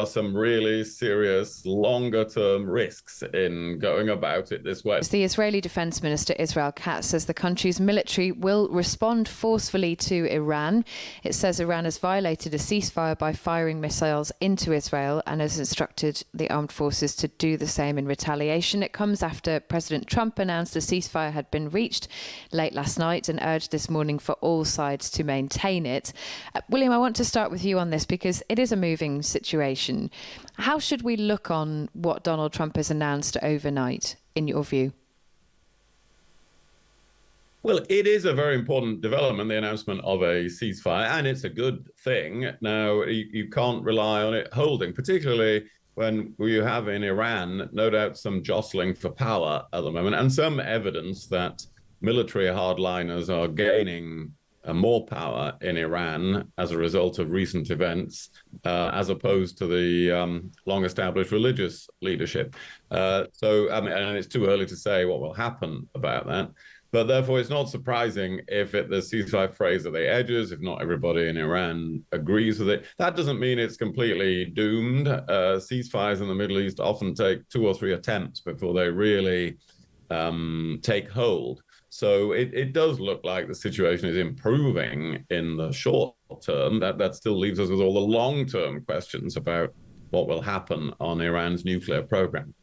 are some really serious longer-term risks in going about it this way. The Israeli Defense Minister Israel Katz says the country's military will respond forcefully to Iran. It says Iran has violated a ceasefire by firing missiles into Israel and has instructed the armed forces to do the same in retaliation. It comes after President Trump announced a ceasefire had been reached late last night and urged this morning for all sides to maintain it. William, I want to start with you on this because it is a moving situation. How should we look on what Donald Trump has announced overnight, in your view? Well, it is a very important development, the announcement of a ceasefire, and it's a good thing. Now, you can't rely on it holding, particularly when you have in Iran, no doubt, some jostling for power at the moment, and some evidence that military hardliners are gaining more power in Iran as a result of recent events, as opposed to the long-established religious leadership. And it's too early to say what will happen about that. But therefore, it's not surprising if the ceasefire frays at the edges, if not everybody in Iran agrees with it. That doesn't mean it's completely doomed. Ceasefires in the Middle East often take 2 or 3 attempts before they really take hold. So it does look like the situation is improving in the short term. That still leaves us with all the long-term questions about what will happen on Iran's nuclear program.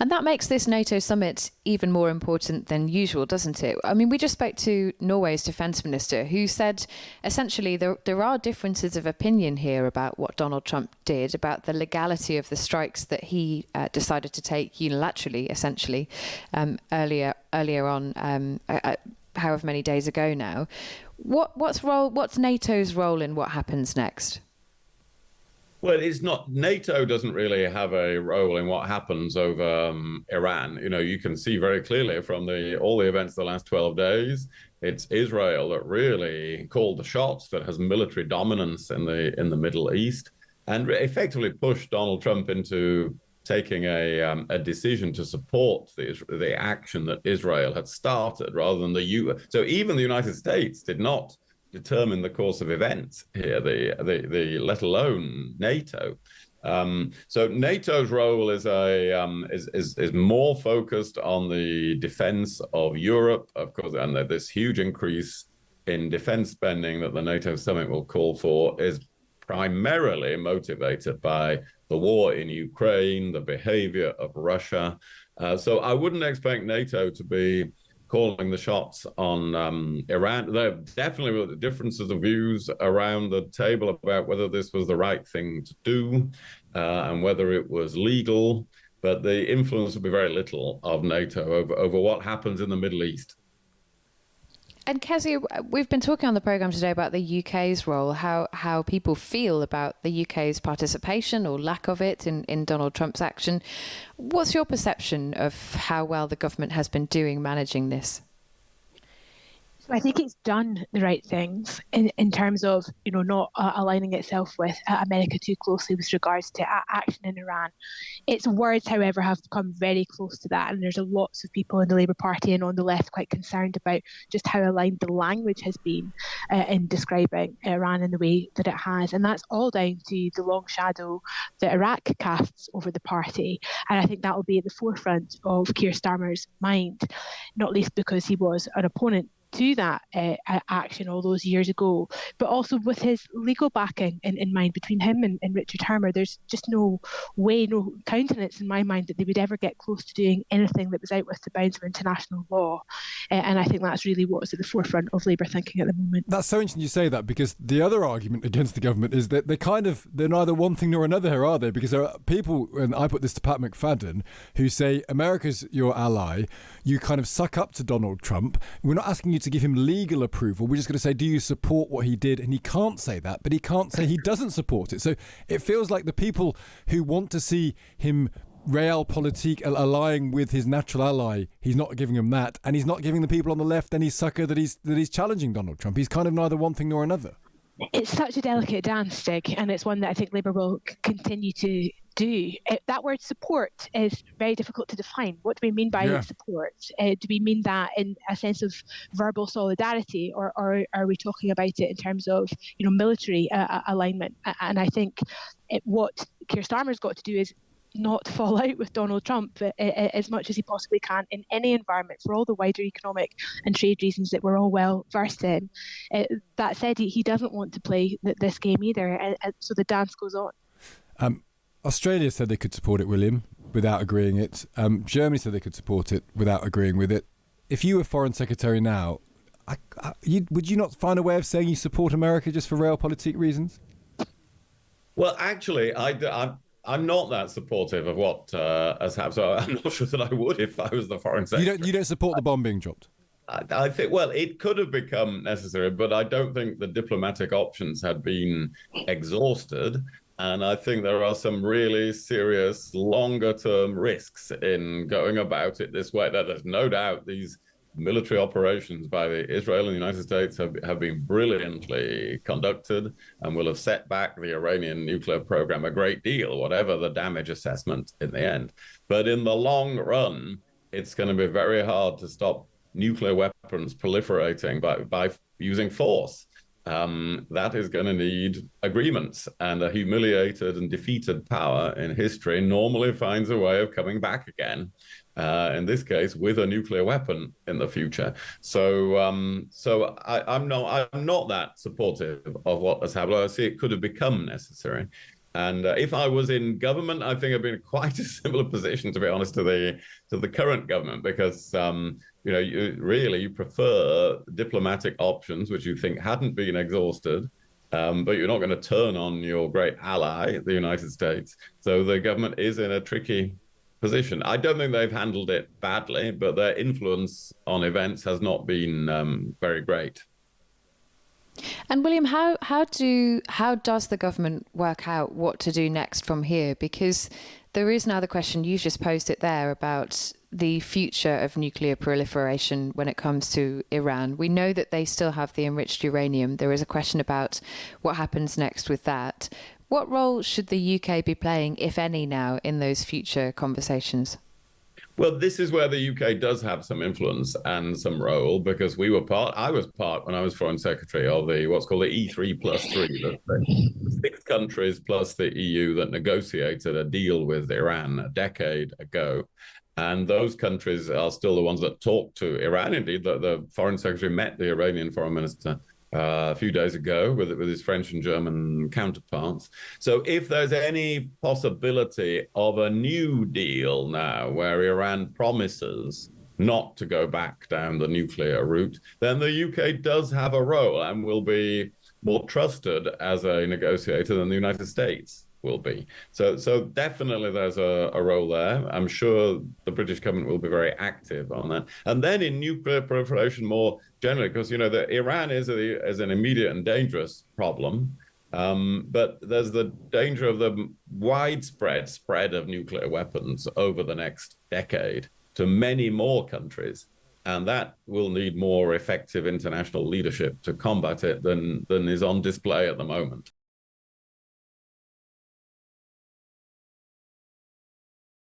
And that makes this NATO summit even more important than usual, doesn't it? I mean, we just spoke to Norway's defence minister, who said essentially there are differences of opinion here about what Donald Trump did, about the legality of the strikes that he decided to take unilaterally, essentially, earlier on, however many days ago now. What's NATO's role in what happens next? Well, it's not. NATO doesn't really have a role in what happens over Iran. You know, you can see very clearly from all the events of the last 12 days, it's Israel that really called the shots, that has military dominance in the Middle East, and effectively pushed Donald Trump into taking a decision to support the action that Israel had started, rather than the U.S. So even the United States did not determine the course of events here, let alone NATO. So NATO's role is more focused on the defense of Europe, of course, and this huge increase in defense spending that the NATO summit will call for is primarily motivated by the war in Ukraine, the behavior of Russia. So I wouldn't expect NATO to be calling the shots on Iran. There definitely were differences of views around the table about whether this was the right thing to do and whether it was legal. But the influence will be very little of NATO over what happens in the Middle East. And Kezia, we've been talking on the programme today about the UK's role, how people feel about the UK's participation or lack of it in Donald Trump's action. What's your perception of how well the government has been doing managing this? I think it's done the right things in terms of, not aligning itself with America too closely with regards to action in Iran. Its words, however, have come very close to that, and there's lots of people in the Labour Party and on the left quite concerned about just how aligned the language has been in describing Iran in the way that it has, and that's all down to the long shadow that Iraq casts over the party, and I think that will be at the forefront of Keir Starmer's mind, not least because he was an opponent to that action all those years ago, but also with his legal backing in mind between him and Richard Hermer. There's just no way, no countenance in my mind that they would ever get close to doing anything that was out with the bounds of international law. And I think that's really what's at the forefront of Labour thinking at the moment. That's so interesting you say that, because the other argument against the government is that they're neither one thing nor another here, are they? Because there are people, and I put this to Pat McFadden, who say America's your ally, you kind of suck up to Donald Trump. We're not asking you to give him legal approval. We're just going to say, do you support what he did? And he can't say that, but he can't say he doesn't support it. So it feels like the people who want to see him realpolitik allying with his natural ally, he's not giving them that, and he's not giving the people on the left any succor that he's challenging Donald Trump. He's kind of neither one thing nor another. It's such a delicate dance, Stig, and it's one that I think Labour will continue to do. That word support is very difficult to define. What do we mean by support? Do we mean that in a sense of verbal solidarity, or are we talking about it in terms of military alignment? And I think what Keir Starmer's got to do is not fall out with Donald Trump as much as he possibly can in any environment for all the wider economic and trade reasons that we're all well versed in. That said, he doesn't want to play this game either, and so the dance goes on. Australia said they could support it, William, without agreeing it. Germany said they could support it without agreeing with it. If you were Foreign Secretary now, would you not find a way of saying you support America just for realpolitik reasons? Well, actually, I'm not that supportive of what has happened, so I'm not sure that I would if I was the Foreign Secretary. You don't support the bomb being dropped? I think, well, it could have become necessary, but I don't think the diplomatic options had been exhausted. And I think there are some really serious longer-term risks in going about it this way. There's no doubt these military operations by Israel and the United States have been brilliantly conducted and will have set back the Iranian nuclear program a great deal, whatever the damage assessment in the end. But in the long run, it's going to be very hard to stop nuclear weapons proliferating by using force. That is going to need agreements, and a humiliated and defeated power in history normally finds a way of coming back again. In this case, with a nuclear weapon in the future. So I'm not that supportive of what has happened. I see it could have become necessary. And if I was in government, I think I'd be in quite a similar position, to be honest, to the current government, because you prefer diplomatic options, which you think hadn't been exhausted, but you're not going to turn on your great ally, the United States. So the government is in a tricky position. I don't think they've handled it badly, but their influence on events has not been very great. And William, how does the government work out what to do next from here? Because there is now the question, you just posed it there, about the future of nuclear proliferation when it comes to Iran. We know that they still have the enriched uranium. There is a question about what happens next with that. What role should the UK be playing, if any, now in those future conversations? Well, this is where the UK does have some influence and some role, because I was part when I was Foreign Secretary of what's called the E3+3, the 6 countries plus the EU that negotiated a deal with Iran a decade ago. And those countries are still the ones that talk to Iran. Indeed, the Foreign Secretary met the Iranian Foreign Minister a few days ago with his French and German counterparts. So if there's any possibility of a new deal now where Iran promises not to go back down the nuclear route, then the UK does have a role and will be more trusted as a negotiator than the United States will be. So definitely there's a role there. I'm sure the British government will be very active on that. And then in nuclear proliferation more generally, because Iran is an immediate and dangerous problem, but there's the danger of the widespread spread of nuclear weapons over the next decade to many more countries. And that will need more effective international leadership to combat it than is on display at the moment.